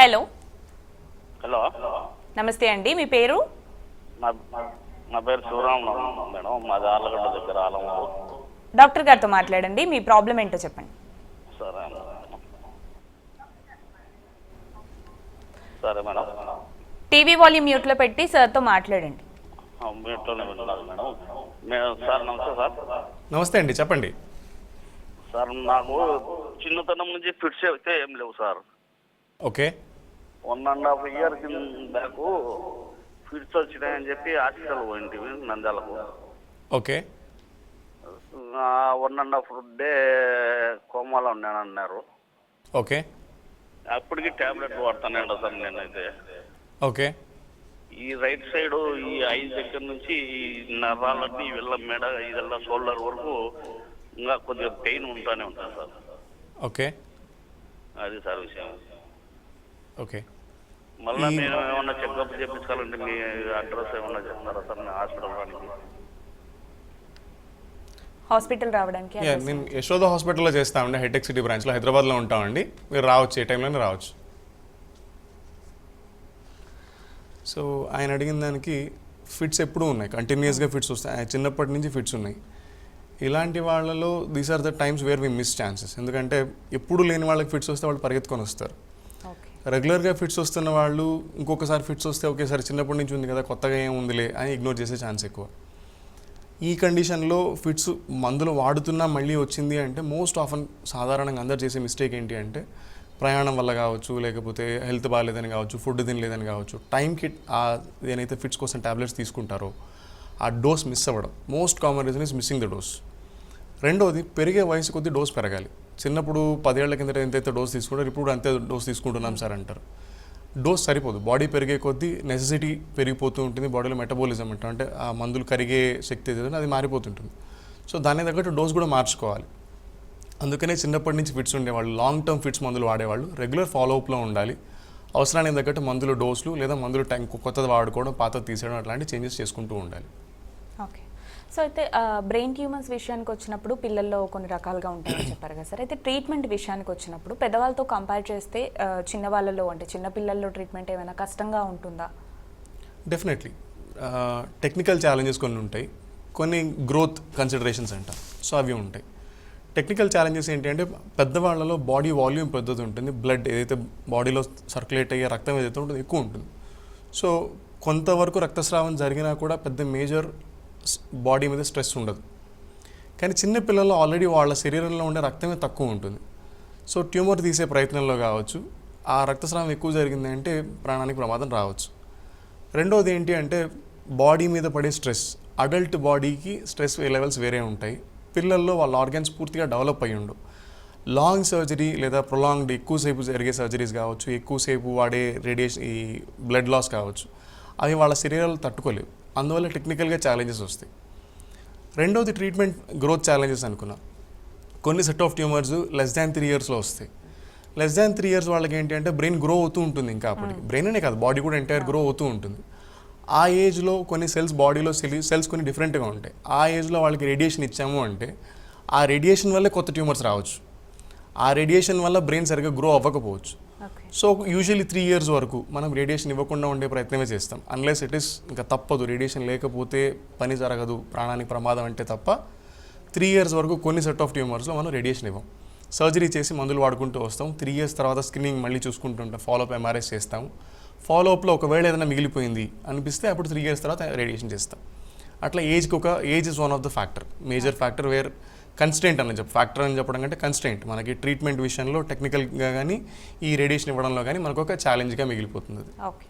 Hello hello నమస్తే అండి, మీ పేరు? నా పేరు శివరామ్ మేడం, మాది ఆళ్ళగడ్డ దగ్గర ఆలమూరు. డాక్టర్ గారితో మాట్లాడండి, మీ ప్రాబ్లం ఏంటో చెప్పండి. సరే సరే మేడం. టీవీ వాల్యూమ్ మ్యూట్లో పెట్టి సార్తో మాట్లాడండి. మ్యూట్లోనే విన్నారు మేడం. సార్ నమస్తే సార్. నమస్తే అండి, చెప్పండి. సార్ నాకు చిన్నతనం నుంచి ఫిట్స్ అయితే ఏం లేవు sir. Okay. 1.5 year back fits వచ్చినాయని చెప్పి హాస్పిటల్ పోయింటివి నంద్యాలకు. ఓకే. 1.5 day కోమాలో ఉన్నానన్నారు. ఓకే. అప్పటికి టాబ్లెట్ వాడుతానండి సార్ నేనైతే. ఓకే. ఈ రైట్ సైడ్ ఈ ఐ దగ్గర నుంచి ఈ నరాలన్నీ వెళ్ళ మెడ ఇదల్లా షోల్డర్ వరకు ఇంకా కొద్దిగా పెయిన్ ఉంటానే ఉంటుంది సార్. ఓకే. అది సార్ విషయం. ఓకే. మళ్ళీ నేను ఏమన్నా చెకప్ చేయించాలంటే మీ అడ్రస్ ఏమన్నా చెప్తారా సార్ నేను హాస్పిటల్ రానికి? హాస్పిటల్ రావడానికి నేను యశోద హాస్పిటల్లో చేస్తామండి, హైటెక్ సిటీ బ్రాంచ్లో, హైదరాబాద్లో ఉంటామండి. మీరు రావచ్చు, ఏ టైంలోనే రావచ్చు. సో ఆయన అడిగిన దానికి ఫిట్స్ ఎప్పుడూ ఉన్నాయి, కంటిన్యూస్గా ఫిట్స్ వస్తాయి, చిన్నప్పటి నుంచి ఫిట్స్ ఉన్నాయి. ఇలాంటి వాళ్ళలో these are the times where we miss chances. ఎందుకంటే ఎప్పుడు లేని వాళ్ళకి ఫిట్స్ వస్తే వాళ్ళు పరిగెత్తుకొని వస్తారు. రెగ్యులర్గా ఫిట్స్ వస్తున్న వాళ్ళు ఇంకొకసారి ఫిట్స్ వస్తే ఒకేసారి చిన్నప్పటి నుంచి ఉంది కదా కొత్తగా ఏముందిలే అని ఇగ్నోర్ చేసే ఛాన్స్ ఎక్కువ. ఈ కండిషన్లో ఫిట్స్ మందులు వాడుతున్నా మళ్ళీ వచ్చింది అంటే మోస్ట్ ఆఫన్ సాధారణంగా అందరు చేసే మిస్టేక్ ఏంటి అంటే ప్రయాణం వల్ల కావచ్చు, లేకపోతే హెల్త్ బాగాలేదని కావచ్చు, ఫుడ్ తినలేదని కావచ్చు, టైంకి ఏదైతే ఫిట్స్ కోసం ట్యాబ్లెట్స్ తీసుకుంటారో ఆ డోస్ మిస్ అవ్వడం most common reason is missing the dose. రెండోది పెరిగే వయసు కొద్దీ డోస్ పెరగాలి. చిన్నప్పుడు 10 ఏళ్ల కిందట ఎంతైతే డోస్ తీసుకుంటారు ఇప్పుడు అంతే డోస్ తీసుకుంటున్నాం సార్ అంటారు. డోస్ సరిపోదు. బాడీ పెరిగే కొద్దీ నెసెసిటీ పెరిగిపోతూ ఉంటుంది. బాడీలో మెటబాలిజం అంటారు, అంటే ఆ మందులు కరిగే శక్తి ఏదైతే అది మారిపోతుంటుంది. సో దానికి తగ్గట్టు డోస్ కూడా మార్చుకోవాలి. అందుకనే చిన్నప్పటి నుంచి ఫిట్స్ ఉండేవాళ్ళు, లాంగ్ టర్మ్ ఫిట్స్ మందులు వాడేవాళ్ళు రెగ్యులర్ ఫాలోఅప్లో ఉండాలి. అవసరానికి తగ్గట్టు మందులు డోసులు లేదా మందులు టైం కొత్తది వాడుకోవడం, పాతది తీసేయడం అట్లాంటి చేంజెస్ చేసుకుంటూ ఉండాలి. ఓకే. సో అయితే బ్రెయిన్ ట్యూమర్స్ విషయానికి వచ్చినప్పుడు పిల్లల్లో కొన్ని రకాలుగా ఉంటాయని చెప్పారు కదా సార్. అయితే ట్రీట్మెంట్ విషయానికి వచ్చినప్పుడు పెద్దవాళ్ళతో కంపేర్ చేస్తే చిన్నవాళ్ళలో అంటే చిన్నపిల్లల్లో ట్రీట్మెంట్ ఏమైనా కష్టంగా ఉంటుందా? డెఫినెట్లీ టెక్నికల్ ఛాలెంజెస్ కొన్ని ఉంటాయి, కొన్ని గ్రోత్ కన్సిడరేషన్స్ అంటారు. సో అవి ఉంటాయి. టెక్నికల్ ఛాలెంజెస్ ఏంటి అంటే పెద్దవాళ్ళలో బాడీ వాల్యూమ్ పెద్దది ఉంటుంది, బ్లడ్ ఏదైతే బాడీలో సర్క్యులేట్ అయ్యే రక్తం ఏదైతే ఉంటుందో ఎక్కువ ఉంటుంది. సో కొంతవరకు రక్తస్రావం జరిగినా కూడా పెద్ద మేజర్ బాడీ మీద స్ట్రెస్ ఉండదు. కానీ చిన్నపిల్లల్లో ఆల్రెడీ వాళ్ళ శరీరంలో ఉండే రక్తమే తక్కువ ఉంటుంది. సో ట్యూమర్ తీసే ప్రయత్నంలో కావచ్చు, ఆ రక్తస్రావం ఎక్కువ జరిగిందంటే ప్రాణానికి ప్రమాదం రావచ్చు. రెండోది ఏంటి అంటే బాడీ మీద పడే స్ట్రెస్. అడల్ట్ బాడీకి స్ట్రెస్ లెవెల్స్ వేరే ఉంటాయి. పిల్లల్లో వాళ్ళ ఆర్గాన్స్ పూర్తిగా డెవలప్ అయ్యి ఉండు. లాంగ్ సర్జరీ లేదా ప్రొలాంగ్డ్ ఎక్కువసేపు జరిగే సర్జరీస్ కావచ్చు, ఎక్కువసేపు వాడే రేడియేషన్ ఈ బ్లడ్ లాస్ కావచ్చు, అవి వాళ్ళ శరీరాలు తట్టుకోలేవు. అందువల్ల టెక్నికల్గా ఛాలెంజెస్ వస్తాయి. రెండోది ట్రీట్మెంట్ గ్రోత్ ఛాలెంజెస్ అనుకున్నాం. కొన్ని set of tumours less than 3 yearsలో వస్తాయి. లెస్ దాన్ 3 years వాళ్ళకి ఏంటి అంటే బ్రెయిన్ గ్రో అవుతూ ఉంటుంది. ఇంకా అప్పటికి బ్రెయిన్ అనే కాదు, బాడీ కూడా ఎంటైర్ గ్రో అవుతూ ఉంటుంది. ఆ ఏజ్లో కొన్ని సెల్స్ బాడీలో సెల్స్ కొన్ని డిఫరెంట్గా ఉంటాయి. ఆ ఏజ్లో వాళ్ళకి రేడియేషన్ ఇచ్చాము అంటే ఆ రేడియేషన్ వల్లే కొత్త ట్యూమర్స్ రావచ్చు. ఆ రేడియేషన్ వల్ల బ్రెయిన్ సరిగ్గా గ్రో అవ్వకపోవచ్చు. సో యూజువల్లీ 3 years వరకు మనం రేడియేషన్ ఇవ్వకుండా ఉండే ప్రయత్నమే చేస్తాం. అన్లెస్ ఇట్ ఈస్ ఇంకా తప్పదు, రేడియేషన్ లేకపోతే పని జరగదు, ప్రాణానికి ప్రమాదం అంటే తప్ప 3 years వరకు కొన్ని సెట్ ఆఫ్ ట్యూమర్స్లో మనం రేడియేషన్ ఇవ్వం. సర్జరీ చేసి మందులు వాడుకుంటూ వస్తాం. 3 years తర్వాత స్క్రీనింగ్ మళ్ళీ చూసుకుంటుంటాం, ఫాలోఅప్ ఎంఆర్ఐస్ చేస్తాము. ఫాలోఅప్లో ఒకవేళ ఏదైనా మిగిలిపోయింది అనిపిస్తే అప్పుడు 3 years తర్వాత రేడియేషన్ చేస్తాం. అట్లా age is one of the factor, major factor where constant అని ఫ్యాక్టర్ అని చెప్పడం కంటే కన్స్టెంట్ మనకి ట్రీట్మెంట్ విషయంలో టెక్నికల్గా కానీ ఈ రేడియేషన్ ఇవ్వడంలో కానీ మనకు ఒక ఛాలెంజ్గా మిగిలిపోతుంది. ఓకే.